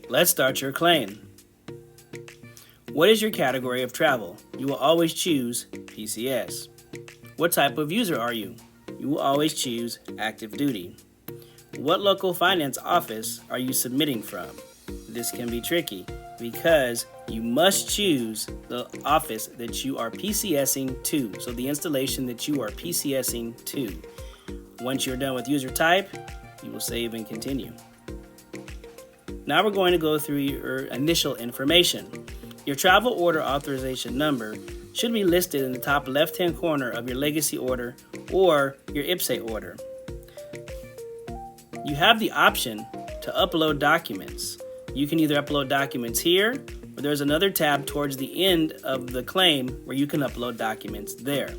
Let's start your claim. What is your category of travel? You will always choose PCS. What type of user are you? You will always choose active duty. What local finance office are you submitting from? This can be tricky because you must choose the office that you are PCSing to, so the installation that you are PCSing to. Once you're done with user type, you will save and continue. Now we're going to go through your initial information. Your travel order authorization number should be listed in the top left-hand corner of your legacy order or your IPSE order. You have the option to upload documents. You can either upload documents here, or there's another tab towards the end of the claim where you can upload documents there.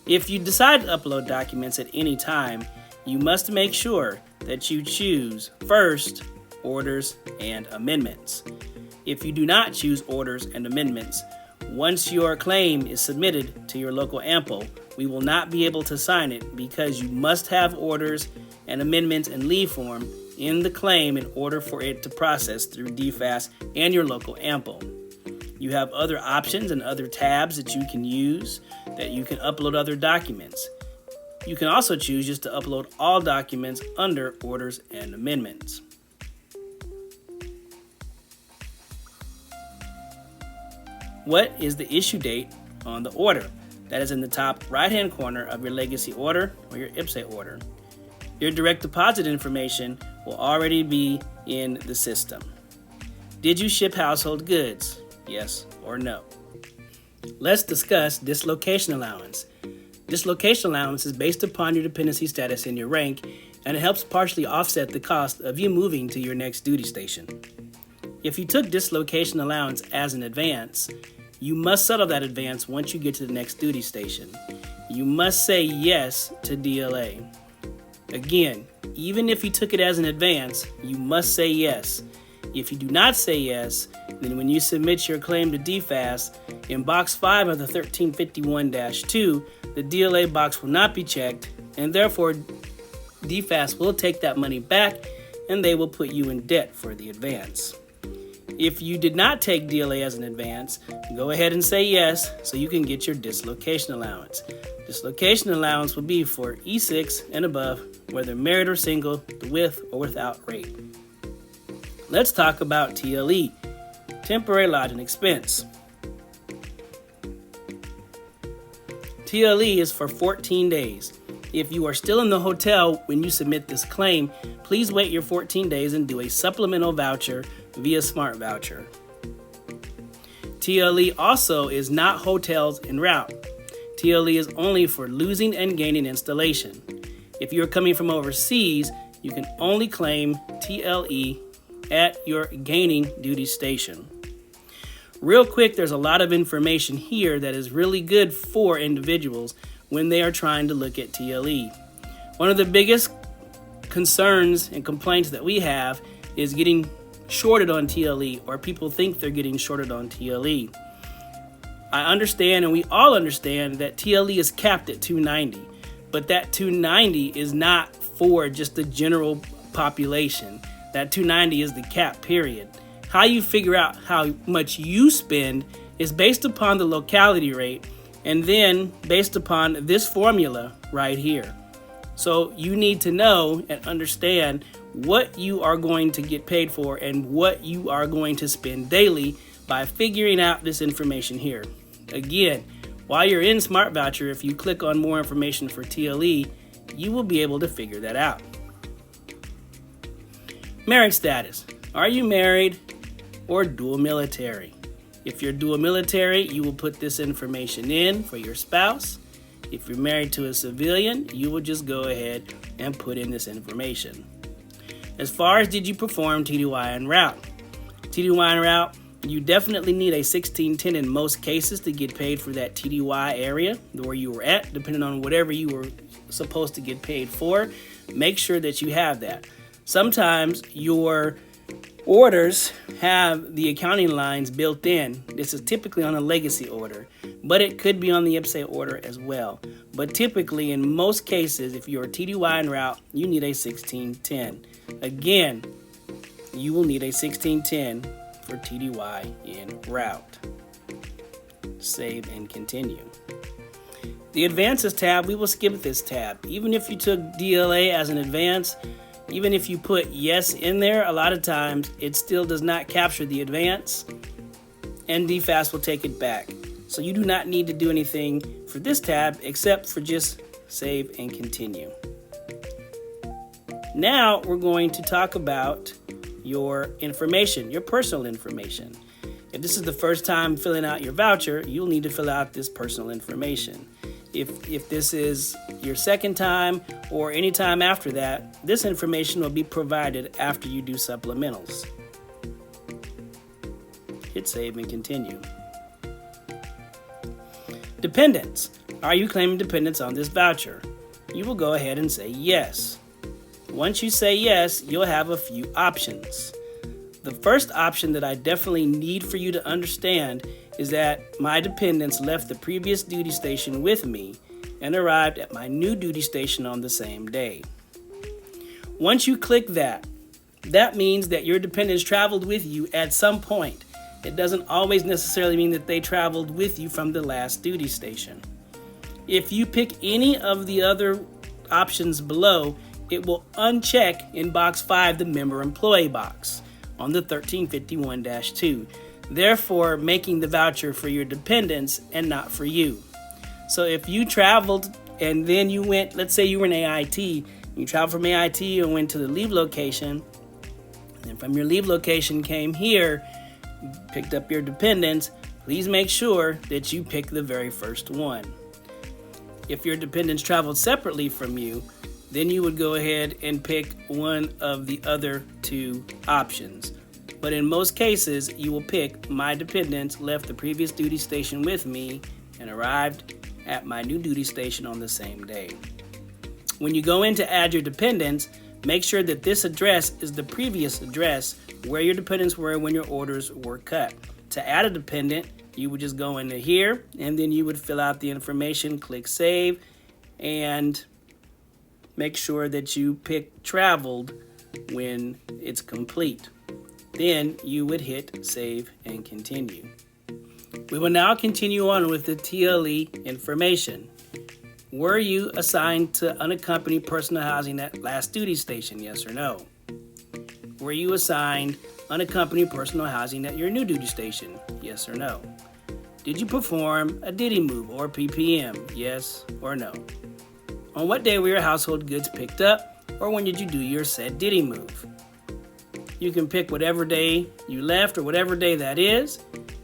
If you decide to upload documents at any time, you must make sure that you choose first orders and amendments. If you do not choose orders and amendments, once your claim is submitted to your local AMPO, we will not be able to sign it because you must have orders and amendments and leave form in the claim in order for it to process through DFAS and your local AMPO. You have other options and other tabs that you can use that you can upload other documents. You can also choose just to upload all documents under orders and amendments. What is the issue date on the order? That is in the top right-hand corner of your legacy order or your IPSE order. Your direct deposit information will already be in the system. Did you ship household goods? Yes or no? Let's discuss dislocation allowance. Dislocation allowance is based upon your dependency status and your rank, and it helps partially offset the cost of you moving to your next duty station. If you took dislocation allowance as an advance, you must settle that advance once you get to the next duty station. You must say yes to DLA. Again, even if you took it as an advance, you must say yes. If you do not say yes, then when you submit your claim to DFAS, in box 5 of the 1351-2, the DLA box will not be checked, and therefore DFAS will take that money back and they will put you in debt for the advance. If you did not take DLA as an advance, go ahead and say yes so you can get your dislocation allowance. Dislocation allowance will be for E6 and above, whether married or single, with or without rate. Let's talk about TLE, temporary lodging expense. TLE is for 14 days. If you are still in the hotel when you submit this claim, please wait your 14 days and do a supplemental voucher via Smart Voucher. TLE also is not hotels en route. TLE is only for losing and gaining installation. If you are coming from overseas, you can only claim TLE at your gaining duty station. Real quick, there's a lot of information here that is really good for individuals when they are trying to look at TLE. One of the biggest concerns and complaints that we have is getting shorted on TLE, or people think they're getting shorted on TLE. I understand, and we all understand, that TLE is capped at 290, but that 290 is not for just the general population. That 290 is the cap, period. How you figure out how much you spend is based upon the locality rate and then based upon this formula right here. So you need to know and understand what you are going to get paid for and what you are going to spend daily by figuring out this information here. Again, while you're in Smart Voucher, if you click on more information for TLE, you will be able to figure that out. Marriage status. Are you married or dual military? If you're dual military, you will put this information in for your spouse. If you're married to a civilian, you will just go ahead and put in this information. As far as did you perform TDY en route? TDY en route, you definitely need a 1610 in most cases to get paid for that TDY area where you were at, depending on whatever you were supposed to get paid for. Make sure that you have that. Sometimes your orders have the accounting lines built in. This is typically on a legacy order, but it could be on the IPSE order as well. But typically, in most cases, if you're TDY en route, you need a 1610. Again, you will need a 1610 for TDY en route. Save and continue. The Advances tab, we will skip this tab. Even if you took DLA as an advance, even if you put yes in there, a lot of times it still does not capture the advance, and DFAS will take it back. So you do not need to do anything for this tab except for just save and continue. Now we're going to talk about your information, your personal information. If this is the first time filling out your voucher, you'll need to fill out this personal information. If this is your second time or any time after that, this information will be provided after you do supplementals. Hit save and continue. Dependents. Are you claiming dependents on this voucher? You will go ahead and say yes. Once you say yes, you'll have a few options. The first option that I definitely need for you to understand is that my dependents left the previous duty station with me and arrived at my new duty station on the same day. Once you click that, that means that your dependents traveled with you at some point. It doesn't always necessarily mean that they traveled with you from the last duty station. If you pick any of the other options below, it will uncheck in box 5 the member employee box on the 1351-2, therefore making the voucher for your dependents and not for you. So if you traveled and then you went, let's say you were in AIT, you traveled from AIT and went to the leave location, and from your leave location came here, picked up your dependents, please make sure that you pick the very first one. If your dependents traveled separately from you, then you would go ahead and pick one of the other two options. But in most cases, you will pick my dependents left the previous duty station with me and arrived at my new duty station on the same day. When you go in to add your dependents, make sure that this address is the previous address where your dependents were when your orders were cut. To add a dependent, you would just go into here and then you would fill out the information, click save, and make sure that you pick traveled when it's complete. Then you would hit save and continue. We will now continue on with the TLE information. Were you assigned to unaccompanied personal housing at last duty station, yes or no? Were you assigned unaccompanied personal housing at your new duty station, yes or no? Did you perform a Ditty move or PPM, yes or no? On what day were your household goods picked up, or when did you do your said Ditty move? You can pick whatever day you left or whatever day that is,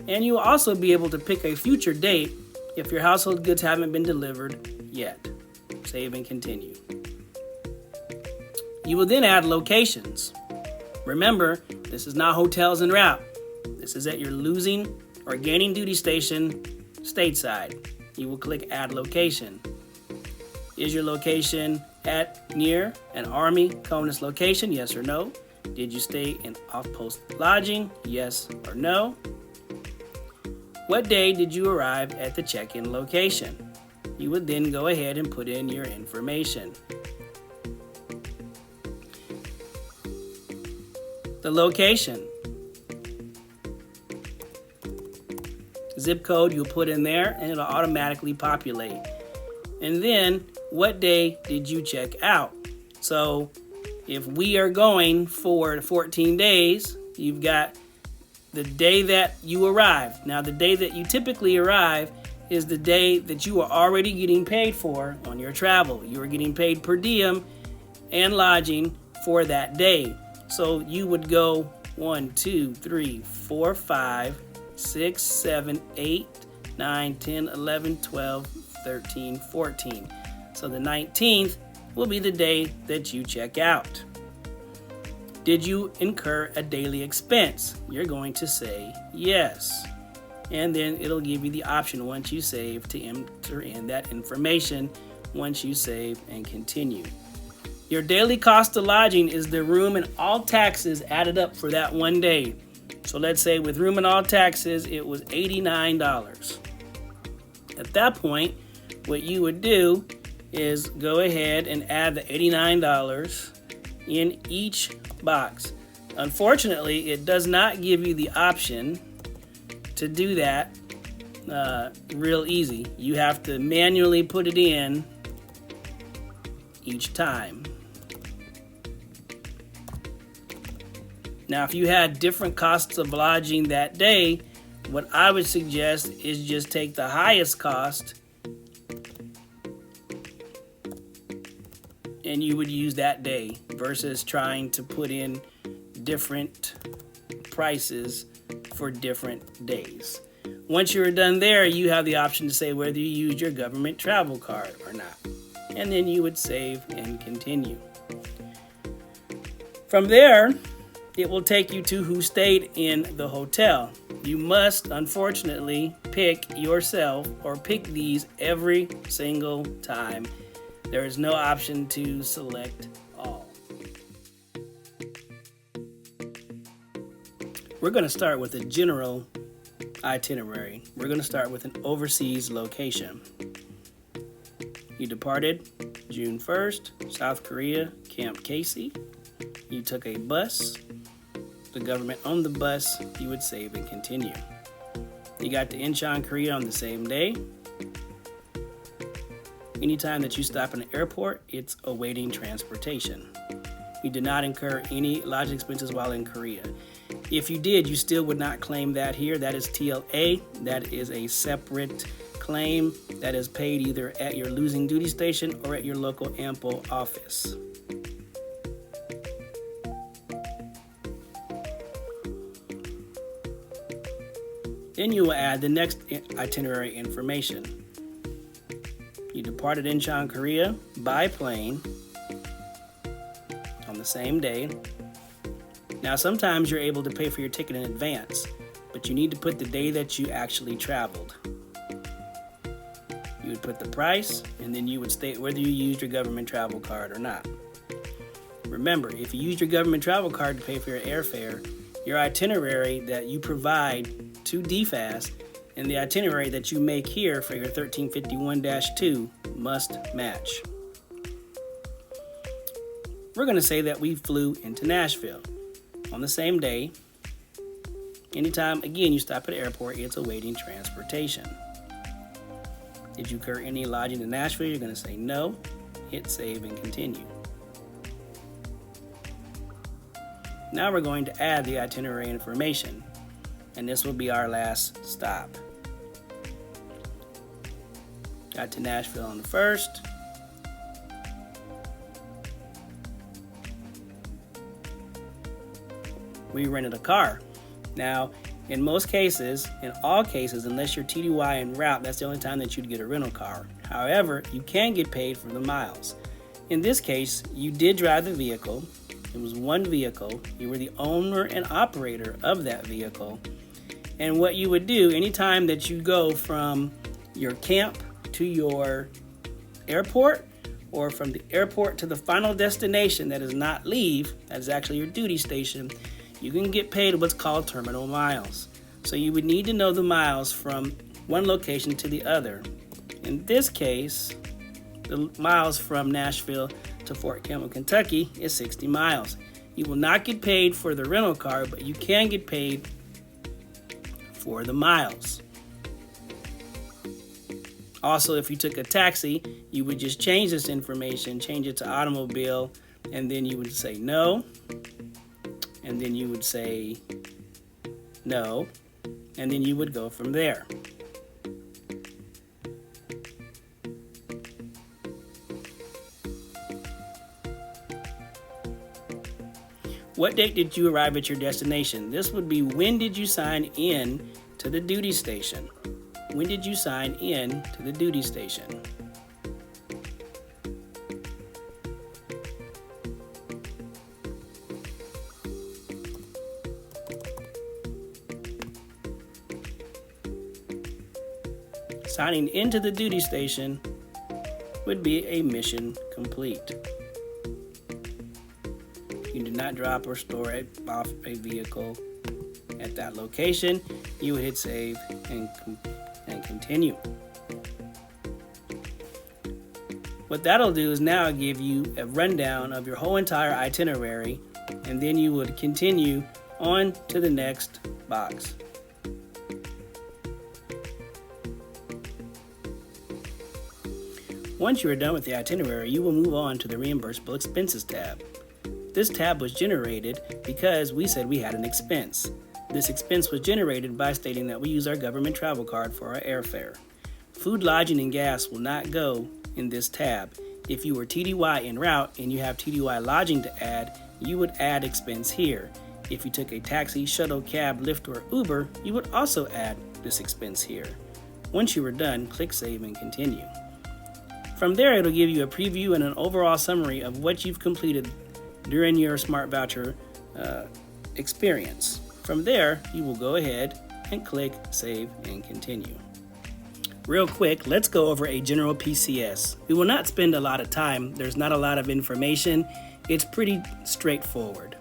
and you will also be able to pick a future date if your household goods haven't been delivered yet. Save and continue. You will then add locations. Remember, this is not hotels en route. This is at your losing or gaining duty station stateside. You will click add location. Is your location at near an Army CONUS location, yes or no? Did you stay in off-post lodging, yes or no? What day did you arrive at the check-in location? You would then go ahead and put in your information. The location. Zip code you'll put in there and it'll automatically populate. And then what day did you check out? So if we are going for 14 days, you've got the day that you arrived. Now the day that you typically arrive is the day that you are already getting paid for on your travel. You are getting paid per diem and lodging for that day. So you would go 1, 2, 3, 4, 5, 6, 7, 8, 9, 10, 11, 12, 13, 14. So the 19th will be the day that you check out. Did you incur a daily expense? You're going to say yes. And then it'll give you the option once you save to enter in that information once you save and continue. Your daily cost of lodging is the room and all taxes added up for that one day. So let's say with room and all taxes, it was $89. At that point, what you would do is go ahead and add the $89 in each box. Unfortunately, it does not give you the option to do that real easy. You have to manually put it in each time. Now, if you had different costs of lodging that day, what I would suggest is just take the highest cost and you would use that day versus trying to put in different prices for different days. Once you're done there, you have the option to say whether you use your government travel card or not. And then you would save and continue. From there, it will take you to who stayed in the hotel. You must, unfortunately, pick yourself or pick these every single time. There is no option to select all. We're going to start with a general itinerary. We're going to start with an overseas location. You departed June 1st, South Korea, Camp Casey. You took a bus. The government owned the bus. You would save and continue. You got to Incheon, Korea on the same day. Anytime that you stop in an airport, it's awaiting transportation. You did not incur any lodging expenses while in Korea. If you did, you still would not claim that here. That is TLA. That is a separate claim that is paid either at your losing duty station or at your local AMPO office. Then you will add the next itinerary information. You departed Incheon, Korea by plane on the same day. Now, sometimes you're able to pay for your ticket in advance, but you need to put the day that you actually traveled. You would put the price, and then you would state whether you used your government travel card or not. Remember, if you used your government travel card to pay for your airfare, your itinerary that you provide to DFAS and the itinerary that you make here for your 1351-2 must match. We're going to say that we flew into Nashville on the same day. Anytime, again, you stop at an airport, it's awaiting transportation. Did you incur any lodging in Nashville? You're going to say no, hit save and continue. Now we're going to add the itinerary information, and this will be our last stop. Got to Nashville on the 1st. We rented a car. Now, in most cases, in all cases, unless you're TDY en route, that's the only time that you'd get a rental car. However, you can get paid for the miles. In this case, you did drive the vehicle. It was one vehicle. You were the owner and operator of that vehicle. And what you would do anytime that you go from your camp to your airport, or from the airport to the final destination that is not leave, that is actually your duty station, you can get paid what's called terminal miles. So you would need to know the miles from one location to the other. In this case, the miles from Nashville to Fort Campbell, Kentucky is 60 miles. You will not get paid for the rental car, but you can get paid for the miles. Also, if you took a taxi, you would just change this information, change it to automobile, and then you would say no, and then you would say no, and then you would go from there. What date did you arrive at your destination? This would be when did you sign in to the duty station? When did you sign in to the duty station? Signing into the duty station would be a mission complete. You do not drop or store off a vehicle at that location. You would hit save and continue. What that'll do is now give you a rundown of your whole entire itinerary and then you would continue on to the next box. Once you are done with the itinerary, you will move on to the Reimbursable Expenses tab. This tab was generated because we said we had an expense. This expense was generated by stating that we use our government travel card for our airfare. Food, lodging, and gas will not go in this tab. If you were TDY en route and you have TDY lodging to add, you would add expense here. If you took a taxi, shuttle, cab, Lyft, or Uber, you would also add this expense here. Once you are done, click Save and Continue. From there, it'll give you a preview and an overall summary of what you've completed during your Smart Voucher experience. From there, you will go ahead and click Save and Continue. Real quick, let's go over a general PCS. We will not spend a lot of time. There's not a lot of information. It's pretty straightforward.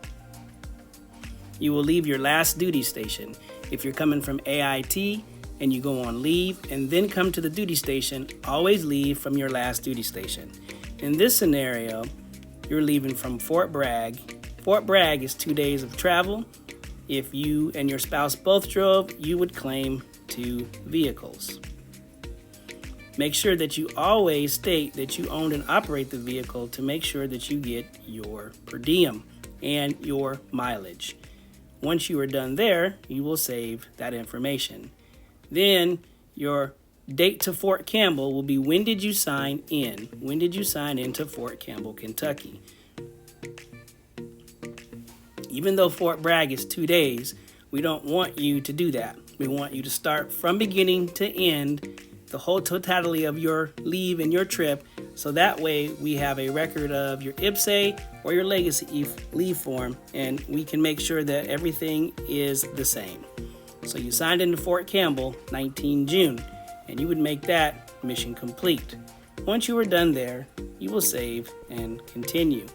You will leave your last duty station. If you're coming from AIT and you go on leave and then come to the duty station, always leave from your last duty station. In this scenario, you're leaving from Fort Bragg. Fort Bragg is 2 days of travel. If you and your spouse both drove, you would claim 2 vehicles. Make sure that you always state that you own and operate the vehicle to make sure that you get your per diem and your mileage. Once you are done there, you will save that information. Then your date to Fort Campbell will be when did you sign in? When did you sign into Fort Campbell, Kentucky? Even though Fort Bragg is 2 days, we don't want you to do that. We want you to start from beginning to end, the whole totality of your leave and your trip, so that way we have a record of your IPSA or your legacy leave form, and we can make sure that everything is the same. So you signed into Fort Campbell 19 June, and you would make that mission complete. Once you are done there, you will save and continue.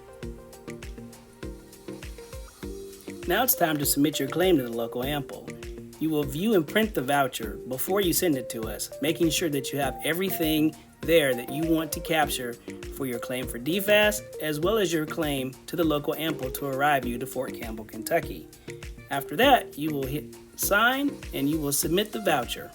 Now it's time to submit your claim to the local AMPL. You will view and print the voucher before you send it to us, making sure that you have everything there that you want to capture for your claim for DFAS, as well as your claim to the local AMPL to arrive you to Fort Campbell, Kentucky. After that, you will hit sign and you will submit the voucher.